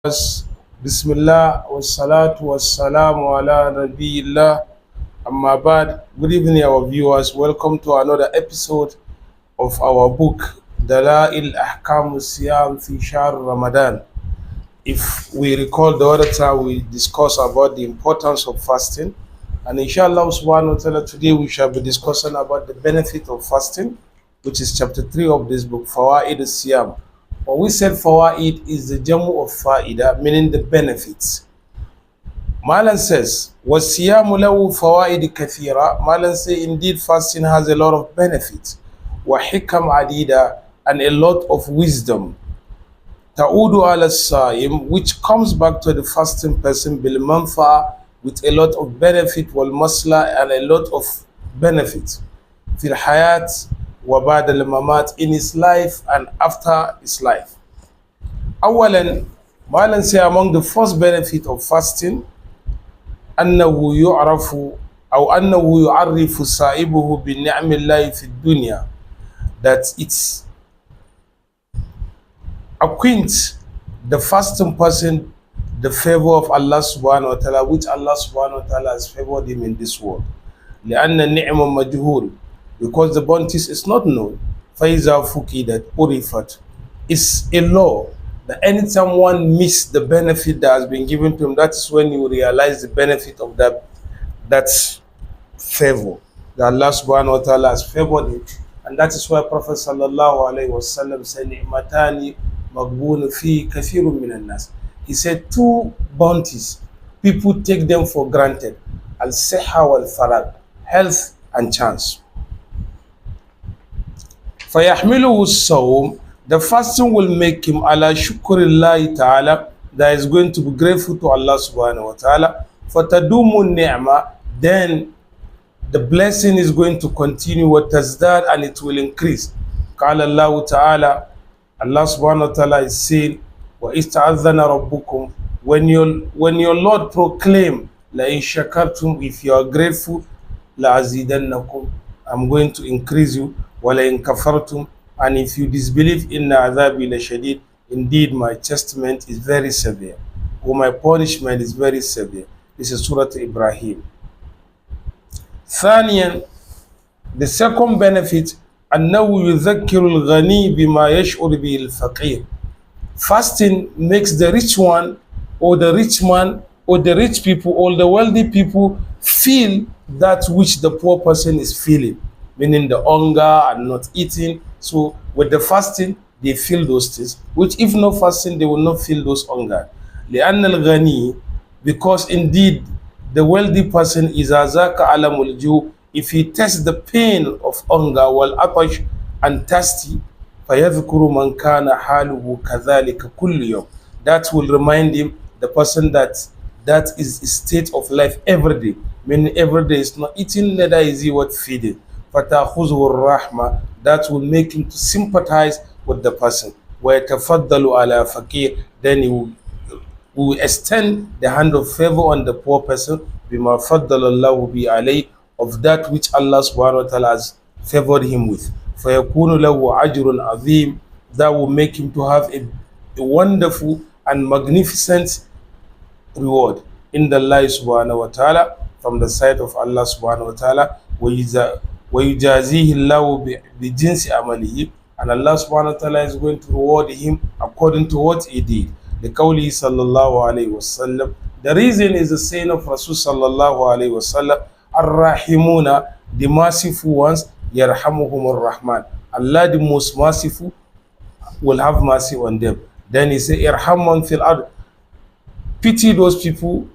Bismillah wa salatu wa salamu ala Nabiillah. Amma bad. Good evening, our viewers. Welcome to another episode of our book, Dala'il Ahkam Siyam fi Shahr Ramadan. If we recall the other time, we discussed about the importance of fasting. And inshallah subhanahu wa ta'ala, today we shall be discussing about the benefit of fasting, which is chapter 3 of this book, Fawaid al-Siyam. When we said fawaid is the jamu of faida, meaning the benefits. Malan says, وَالسِّيَامُ لَهُ فَوَائِدِ كَثِيرًا. Malan says, indeed fasting has a lot of benefits. وَحِكَمْ عَدِيدًا, and a lot of wisdom. تَعُودُ عَلَى الصَّائِمِ, which comes back to the fasting person بِالْمَنْفَعَ, with a lot of benefit, وَالْمَصْلَى, and a lot of benefit. فِي الْحَيَاةِ وَبَعْدَ الْمَمَاتِ, in his life and after his life. Awalan, Malan say among the first benefit of fasting, أنه يعرف أو أنه يعرف صاحبه بنعم الله في الدنيا, that it's acquaint the fasting person the favor of Allah subhanahu wa ta'ala, which Allah subhanahu wa ta'ala has favored him in this world. لأن النعمة مجهول, because the bounties is not known. فَإِذَا فُقِدَتْ أُرِفَتْ, it's a law that anytime one miss the benefit that has been given to him, that is when you realize the benefit of that favor that Allah subhanahu wa ta'ala has favored him. And that is why Prophet sallallahu alayhi wa sallam said, نِعْمَتَانِ مَغْبُونَ فِي كَثِيرٌ مِنَ النَّاسِ. He said two bounties, people take them for granted. Al-Sihha wal-Farag, health and chance. فَيَحْمِلُهُ الصَّوْمُ, the fasting will make him ala shukrillahi ta'ala, that is going to be grateful to Allah subhanahu wa ta'ala. فَتَدُومُ النِّعْمَةِ, then the blessing is going to continue, وَتَزْدَادْ, and it will increase. قَالَ اللَّهُ ta'ala, Allah subhanahu wa ta'ala is saying, وَإِسْتَعَذَّنَ رَبُّكُمْ, when your Lord proclaim, لَإِن شَكَرْتُمْ, if you are grateful, لَأَزِيدَنَّكُمْ, I'm going to increase you. وَلَئِن كَفَرْتُمْ, and if you disbelieve, إِنَّ عَذَابِي لَشَدِيدٌ, indeed my chastisement is very severe, or my punishment is very severe. This is Surah Ibrahim. ثانيا, the second benefit, أنه يذكر الغني بما يشعر به الفقير. Fasting makes the rich one, or the rich man, or the rich people, or the wealthy people feel that which the poor person is feeling, meaning the hunger and not eating. So with the fasting, they feel those things, which if no fasting, they will not feel those hunger. لأن الغني, because indeed the wealthy person is أذاق ألم الجوع, if he tests the pain of hunger والعطش and thirsty, فيذكر من كان حاله كذلك كل يوم, that will remind him, the person that is a state of life every day, meaning every day is not eating, neither is he what feeding. فَتَأْخُذُهُ الرَّحْمَةِ, that will make him to sympathize with the person. وَيَتَفَضَّلُ عَلَى فَقِيرٍ, then he will extend the hand of favor on the poor person, بِمَا فَضَّلَ اللَّهُ بِهِ عَلَيْهِ, of that which Allah subhanahu wa ta'ala has favored him with. فَيَكُونُ لَهُ أَجْرٌ عَظِيمٌ, that will make him to have a wonderful and magnificent reward in the life subhanahu wa ta'ala, from the side of Allah subhanahu wa ta'ala. وَيُجَازِيهِ اللَّهُ بِجِنْسِ عَمَلِهِ, and Allah subhanahu wa ta'ala is going to reward him according to what he did. لِقَوْلِهِ صلى الله عليه وسلم, the reason is the saying of Rasul sallallahu alayhi wasallam, الرَّحِمُونَ, the merciful ones, يَرْحَمُهُمُ الرَّحْمَنِ, Allah the most merciful will have mercy on them. Then he said, إِرْحَمْ مَنْ فِي الْأَرْضِ, pity those people,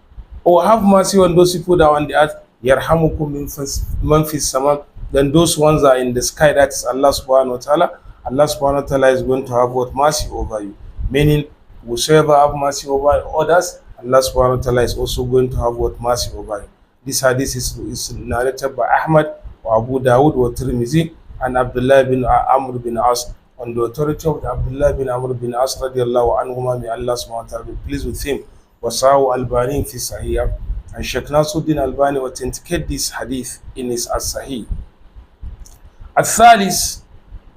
or have mercy on those people that are on the earth. يَرْحَمُكُمْ مَنْ فِي السَّمَاءِ, then those ones are in the sky, that is Allah subhanahu wa ta'ala. Allah subhanahu wa ta'ala is going to have what? Mercy over you. Meaning, whosoever have mercy over others, Allah subhanahu wa ta'ala is also going to have what? Mercy over you. This hadith is narrated by Ahmad, or Abu Dawud, or Tirmizi, and Abdullah bin Amr bin As, on the authority of Abdullah bin Amr bin As radiallahu anhuma, may Allah subhanahu wa ta'ala be pleased with him. وَصَاهُ Albani fi Sahih, and Sheikh Nasruddin Albani authenticate this hadith in his As-Sahih. الثالث,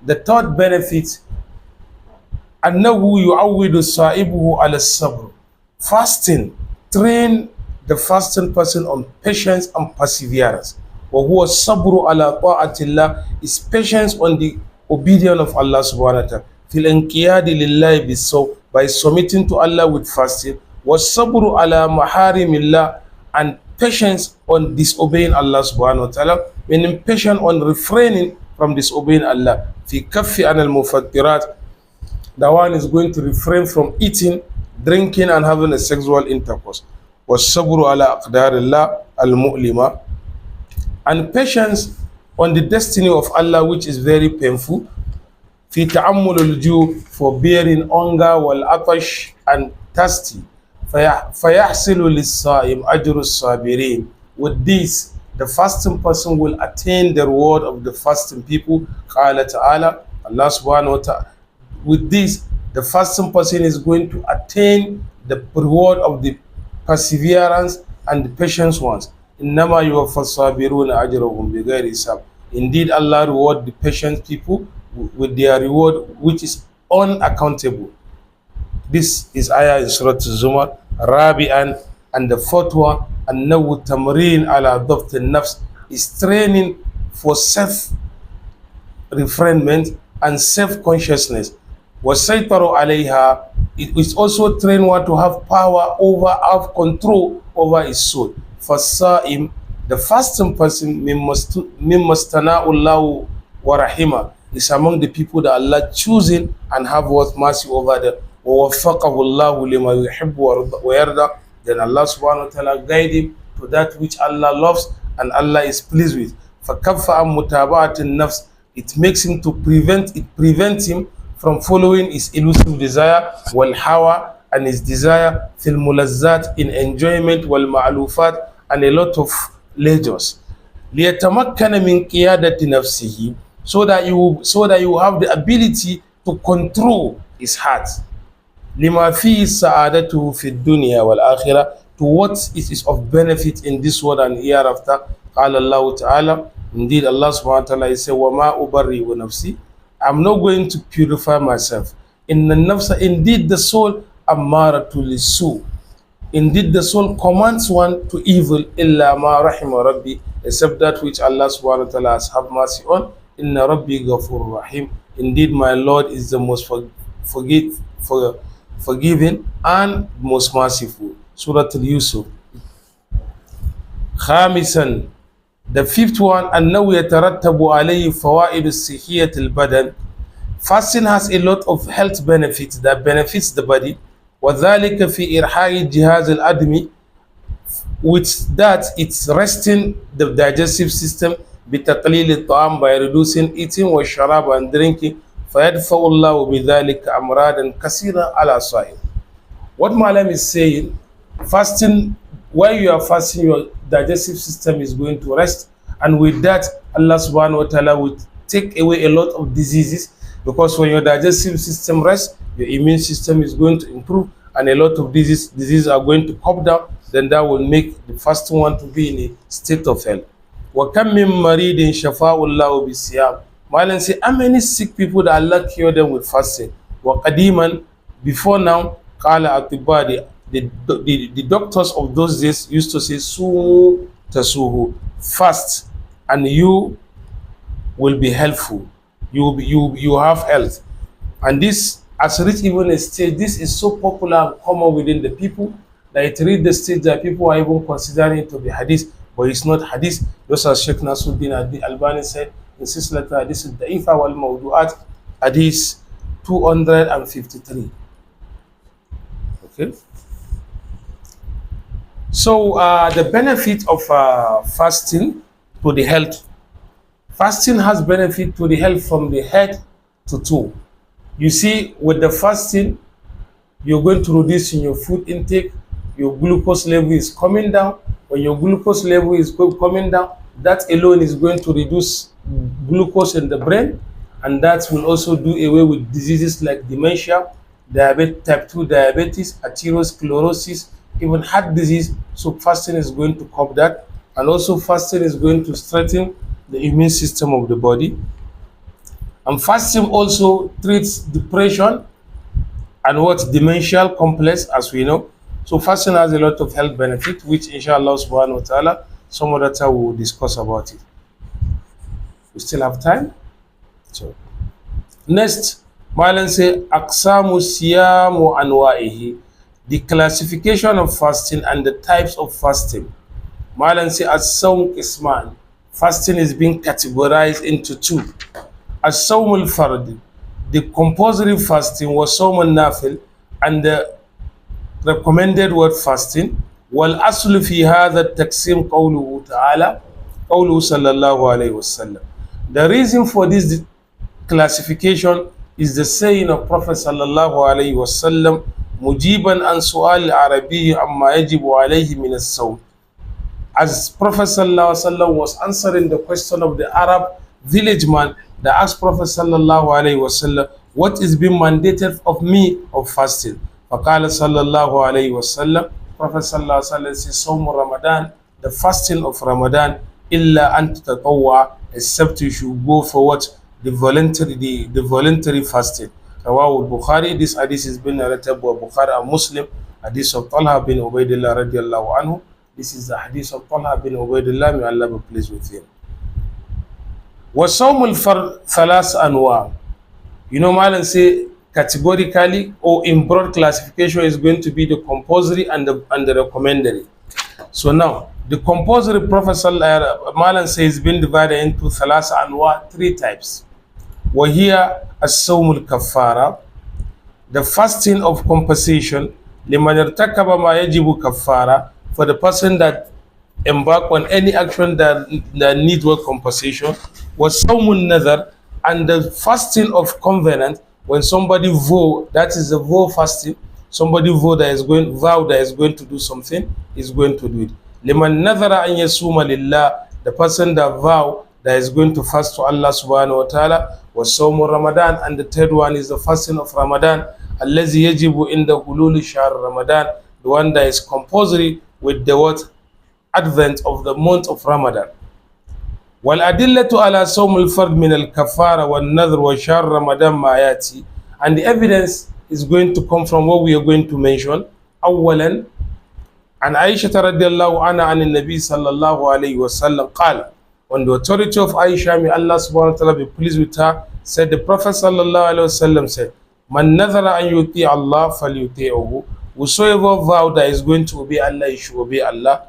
the third benefit, أنه يعود صاحبه على الصبر, Fasting train the fasting person on patience and perseverance. وهو الصبر على طاعة الله is patience on the obedience of Allah subhanahu wa ta'ala. في الانقياد لله بالصوم by submitting to Allah with fasting. والصبر على محارم الله and patience on disobeying Allah subhanahu wa ta'ala, meaning patient on refraining from disobeying Allah. في كف عن المفطرات, the one is going to refrain from eating, drinking, and having a sexual intercourse. والصبر على أقدار الله المؤلمة, and patience on the destiny of Allah which is very painful. في تحمل الجوع, for bearing hunger, والعطش and thirsty. فيحصل للصائم أجر الصابرين. With this, the fasting person will attain the reward of the fasting people. قال تعالى, Allah subhanahu wa ta'ala. With this, the fasting person is going to attain the reward of the perseverance and the patience ones. إنما يوفى الصابرون أجرهم بغير حساب. Indeed, Allah reward the patient people with their reward which is unaccountable. This is ayah in Surah Zumar. Rabi'an, and the fourth one, أنه تمرين على ضبط النفس, is training for self-refrainment and self-consciousness. وَسَيْطَرُ عَلَيْهَا, it is also train one to have power over, have control over his soul. فَالصَّائِمْ, the fasting person, مِمَّا اسْتَنَاءُ اللَّهُ وَرَحِمَهُ, is among the people that Allah choosing and have what mercy over them. وَوَفَّقَهُ اللَّهُ لِمَا يُحِبُّ وَيَرْضَى, then Allah subhanahu wa ta'ala guide him to that which Allah loves and Allah is pleased with. فَكَفَّ عَنْ مُتَابَعَةِ النَّفْسِ, it makes him to prevent him from following his elusive desire, والهوى, and his desire, في الملذات, in enjoyment, والمعلوفات, and a lot of pleasures. لِيَتَمَكَّنَ مِنْ قِيَادَةِ نَفْسِهِ, so that you have the ability to control his heart. لِمَا فِيهِ سَعَادَتُهُ فِي الدُّنْيَا وَالْآخِرَةِ, to what it is of benefit in this world and hereafter. قال الله تعالى, indeed Allah subhanahu wa ta'ala says, وَمَا أُبَرِّئُ نَفْسِي, I'm not going to purify myself. In the nafsa, indeed the soul, ammaratu lisu, indeed the soul commands one to evil, illa ma rahima rabbi, except that which Allah subhanahu wa ta'ala has have mercy on. Inna rabbi ghafur rahim, indeed my Lord is the most forgiving and most merciful. Surah Al-Yusuf. Khamisan, the fifth one, أنه يترتب عليه فوائد الصحية البدن. Fasting has a lot of health benefits that benefits the body. وذلك في إرحاء الجهاز الأدمي, with that it's resting the digestive system. بتقليل الطعام, by reducing eating, والشراب and drinking. فيدفع الله بذلك أمراضا كثيرة على الصائم. What Malam is saying, fasting, while you are fasting, your digestive system is going to rest, and with that Allah subhanahu wa ta'ala will take away a lot of diseases, because when your digestive system rests, your immune system is going to improve, and a lot of diseases are going to come down. Then that will make the fasting one to be in a state of health. وَكَمْ مِنْ مَرِيدٍ شَفَاءُ اللَّهُ بِالصِّيَامِ. Malam say, how many sick people that Allah cure them with fasting? وَقَدِيمًا, before now, قَالَ أَطِبَّاء, the doctors of those days used to say, Sumu tasuhu, fast and you will be helpful, you have health. And this has reached even a stage, this is so popular and common within the people, that it reached the stage that people are even considering it to be hadith, but it's not hadith. Just as Sheikh Nasruddin Albani said in Silsilat Hadith al-Da'ifa wal Mawdu'at, hadith 253. Okay. So the benefit of fasting to the health. Fasting has benefit to the health from the head to toe. You see, with the fasting, you're going to reduce in your food intake, your glucose level is coming down. When your glucose level is coming down, that alone is going to reduce glucose in the brain, and that will also do away with diseases like dementia, diabetes, type 2 diabetes, atherosclerosis, even heart disease. So fasting is going to curb that, and also fasting is going to strengthen the immune system of the body. And fasting also treats depression and what demential complex, as we know. So fasting has a lot of health benefit, which inshallah subhanahu wa ta'ala, some other time we will discuss about it. We still have time. So next, Malan say Aksamu Siyamu Anwa'ihi, the classification of fasting and the types of fasting. Malan say As-Sawm Isman, fasting is being categorized into two. As-Sawm al-Fard, the compulsory fasting was Sawm al-Nafil, and the recommended word fasting. والأصل في هذا التقسيم قوله تعالى قوله صلى الله عليه وسلم. The reason for this classification is the saying of Prophet sallallahu alaihi wasallam, mujiban an su'al al-arabi amma yajibu alayhi min as-sawm. As Prophet sallallahu alaihi wasallam was answering the question of the Arab village man that asked Prophet sallallahu alaihi wasallam, what is being mandated of me of fasting? فقال صلى الله عليه وسلم, Prophet sallallahu alaihi wasallam says, Sawm Ramadan, the fasting of Ramadan, illa an tatatawwa, except you should go for what? The voluntary fasting. Rawahu al-Bukhari, this hadith has been narrated by Bukhari and Muslim, hadith of Talha bin Ubaidillah radiallahu anhu. This is the hadith of Talha bin Ubaidillah, may Allah be pleased with him. وَصَوْمُ الْفَرْضِ ثَلَاث أَنْوَاءٍ. You know, Malan say categorically or in broad classification is going to be the compulsory and the recommended. So now, the compulsory Prophet Malan says is being divided into ثلاث أنواع, three types. وهي الصوم الكفارة, the fasting of compensation, لمن ارتكب ما يجب كفارة, for the person that embark on any action that needs work compensation. وصوم النذر, and the fasting of covenant, when somebody vow, that is a vow fasting, somebody vow that is going to do something, is going to do it. لمن نذر أن يصوم لله, the person that vow that is going to fast to Allah subhanahu wa ta'ala. وصوم Ramadan, and the third one is the fasting of Ramadan, الذي يجب عند حلول شهر Ramadan, the one that is compulsory with the word advent of the month of Ramadan. والأدلة على صوم الفرد من الكفارة والنذر وشهر رمضان ما يأتي, and the evidence is going to come from what we are going to mention. أولا عن عائشة رضي الله عنها عن النبي صلى الله عليه وسلم قال, on the authority of Aisha, may Allah subhanahu wa ta'ala be pleased with her, said the Prophet sallallahu alaihi wasallam said, Man nadhara an yuti Allah falyuti'uhu, whosoever vow that is going to obey Allah, he should obey Allah.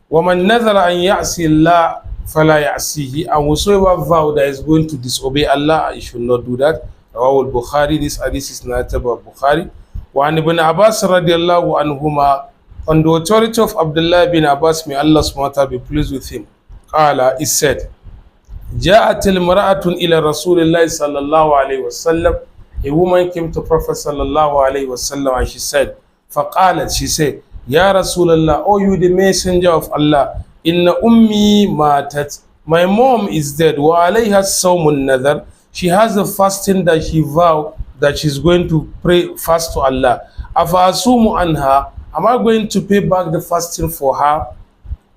Wa man nadhara an ya'si Allah fala ya'sihi, and whosoever vow that is going to disobey Allah, he should not do that. Rawahu al-Bukhari, this hadith is narrated by Bukhari. Wa an ibn Abbas radiyallahu anhuma, on the authority of Abdullah bin Abbas, may Allah subhanahu wa ta'ala be pleased with him, qala, he said, جاءت المرأة إلى رسول الله صلى الله عليه وسلم, a woman came to Prophet صلى الله عليه وسلم and she said, فقالت, she said, Ya Rasulallah, oh you the messenger of Allah, inna ummi matat, my mom is dead, wa alayha sawmun nadhar, she has a fasting that she vowed that she's going to pray fast to Allah. Afa asumu anha, am I going to pay back the fasting for her?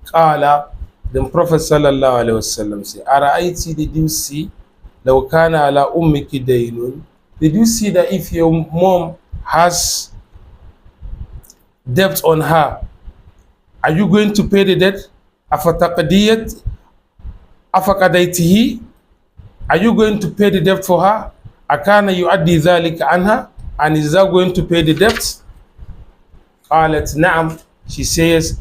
Qala, then Prophet sallallahu alaihi wasallam said, Ara'aiti, did you see, law kana ala ummiki daynun, did you see that if your mom has debt on her, are you going to pay the debt? Afataqadiyat afaqadaitihi, are you going to pay the debt for her? Akana yu'addi dhalika anha, and is that going to pay the debt? Qalat na'am, she says.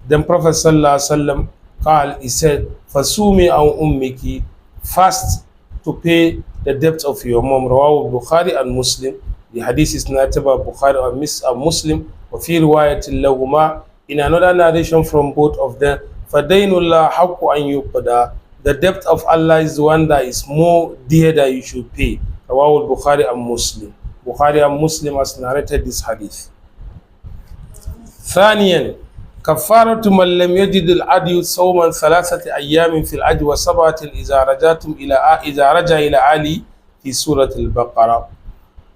Then Prophet sallallahu alaihi wasallam qal, he said, fasumi aw ummiki, fast to pay the debt of your mom. Rawahu Bukhari and Muslim, the hadith is narrated by Bukhari and Muslim. Wa fi riwayatin lahuma, in another narration from both of them, fadainullah haqqu an yuqda, the debt of Allah is the one that is more dear that you should pay. Rawahu Bukhari and Muslim. Bukhari and Muslim has narrated this hadith. ثانيا كفارة من لم يجد العدي صوما ثلاثة أيام في العج وسبعة إذا رجع إلى علي في سورة البقرة.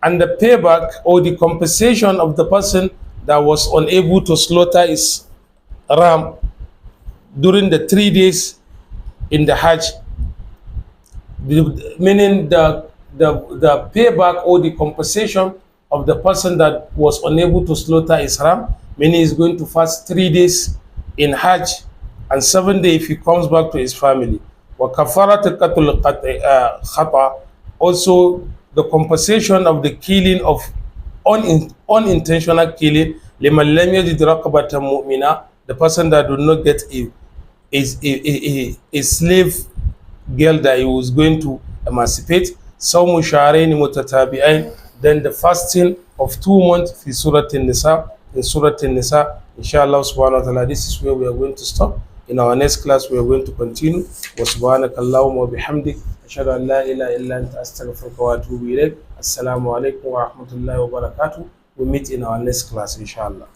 And the payback or the compensation of the person that was unable to slaughter his ram during the 3 days in the Hajj, meaning the payback or the compensation of the person that was unable to slaughter his ram, meaning he's going to fast 3 days in Hajj and 7 days if he comes back to his family. وَكَفَارَةُ قَتْلِ khata, also the compensation of the killing of unintentional killing, لِمَنْ لَمْ يَجِدْ رَقَبَةً مُؤْمِنًا, the person that do not get a slave girl that he was going to emancipate. صَوْمُ شَهْرَيْنِ مُتَتَابِعَيْنِ, then the fasting of 2 months in Surah An-Nisa. In Surah An-Nisa, inshallah subhanahu wa ta'ala, this is where we are going to stop. In our next class, we are going to continue. وَسُبْحَانَكَ اللَّهُمَّ وَبِحَمْدِكَ أَشْهَدُ أَنْ لَا إِلَهَ إِلَّا أَنْتَ أَسْتَغْفِرُكَ وَأَتُوبُ إِلَيْكَ. Assalamu alaikum wa rahmatullahi wa barakatuh. We meet in our next class, inshallah.